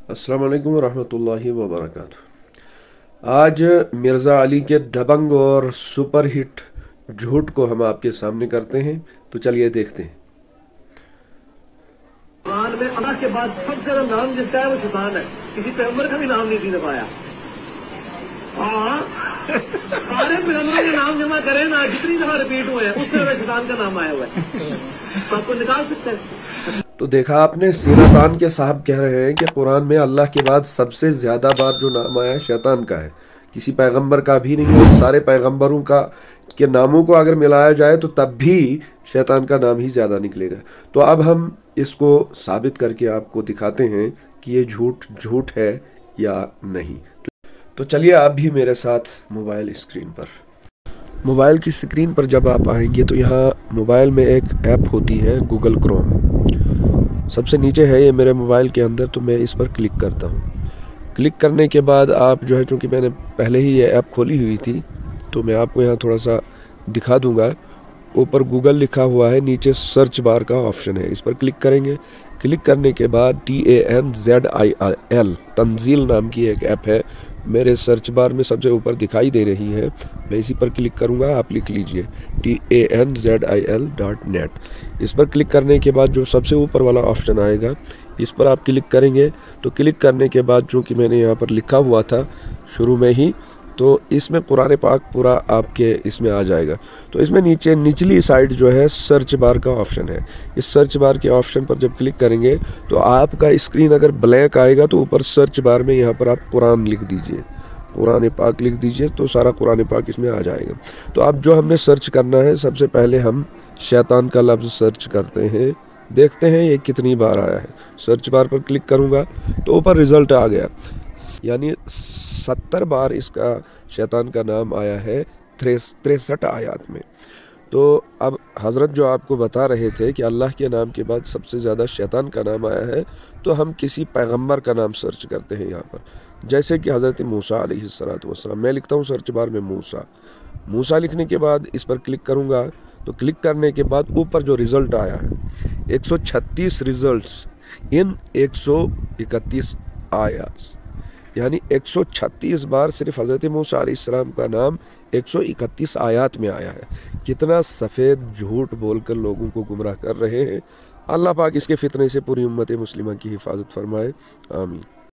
अस्सलाम वालेकुम रहमतुल्लाहि व बरकातुहू। आज मिर्ज़ा अली के दबंग और सुपर हिट झूठ को हम आपके सामने करते हैं, तो चलिए देखते हैं। कुरान में अल्लाह के बाद सबसे ज्यादा नाम जिसका है वो शैतान है। किसी पैगंबर का भी नाम नहीं दे पाया। हाँ, सारे पैगंबरों के नाम जमा करें ना, जितनी दफा रिपीट हुए हैं उससे ज्यादा शैतान का नाम आया हुआ है। तो आपको निकाल सकते हैं। तो देखा आपने, सीनातान के साहब कह रहे हैं कि कुरान में अल्लाह के बाद सबसे ज्यादा बार जो नाम आया है शैतान का है, किसी पैगंबर का भी नहीं है। सारे पैगंबरों का के नामों को अगर मिलाया जाए तो तब भी शैतान का नाम ही ज्यादा निकलेगा। तो अब हम इसको साबित करके आपको दिखाते हैं कि ये झूठ है या नहीं। तो चलिए आप भी मेरे साथ मोबाइल की स्क्रीन पर जब आप आएंगे तो यहाँ मोबाइल में एक ऐप होती है गूगल क्रोम, सबसे नीचे है ये मेरे मोबाइल के अंदर। तो मैं इस पर क्लिक करता हूँ। क्लिक करने के बाद आप जो है, चूँकि मैंने पहले ही ये ऐप खोली हुई थी तो मैं आपको यहाँ थोड़ा सा दिखा दूँगा। ऊपर गूगल लिखा हुआ है, नीचे सर्च बार का ऑप्शन है, इस पर क्लिक करेंगे। क्लिक करने के बाद TANZIL तंजील नाम की एक ऐप है, मेरे सर्च बार में सबसे ऊपर दिखाई दे रही है। मैं इसी पर क्लिक करूंगा, आप लिख लीजिए TANZIL.net। इस पर क्लिक करने के बाद जो सबसे ऊपर वाला ऑप्शन आएगा इस पर आप क्लिक करेंगे। तो क्लिक करने के बाद जो कि मैंने यहाँ पर लिखा हुआ था शुरू में ही, तो इसमें कुरान पाक पूरा आपके इसमें आ जाएगा। तो इसमें नीचे निचली साइड जो है सर्च बार का ऑप्शन है। इस सर्च बार के ऑप्शन पर जब क्लिक करेंगे तो आपका स्क्रीन अगर ब्लैंक आएगा तो ऊपर सर्च बार में यहाँ पर आप कुरान लिख दीजिए, कुरान पाक लिख दीजिए, तो सारा कुरान पाक इसमें आ जाएगा। तो अब जो हमने सर्च करना है, सबसे पहले हम शैतान का लफ्ज़ सर्च करते हैं, देखते हैं ये कितनी बार आया है। सर्च बार पर क्लिक करूँगा तो ऊपर रिज़ल्ट आ गया, यानी 70 बार इसका शैतान का नाम आया है 63 आयात में। तो अब हज़रत जो आपको बता रहे थे कि अल्लाह के नाम के बाद सबसे ज़्यादा शैतान का नाम आया है, तो हम किसी पैगंबर का नाम सर्च करते हैं यहाँ पर, जैसे कि हज़रत मूसा अलैहिस्सलातु वस्सलाम। मैं लिखता हूँ सर्च बार में मूसा लिखने के बाद इस पर क्लिक करूँगा। तो क्लिक करने के बाद ऊपर जो रिज़ल्ट आया है 136 रिज़ल्ट्स इन 131 आयात, यानी 136 बार सिर्फ हज़रत मूसा अलैहिस्सलाम का नाम 131 आयात में आया है। कितना सफ़ेद झूठ बोलकर लोगों को गुमराह कर रहे हैं। अल्लाह पाक इसके फितने से पूरी उम्मत मुस्लिमा की हिफाजत फरमाए, आमीन।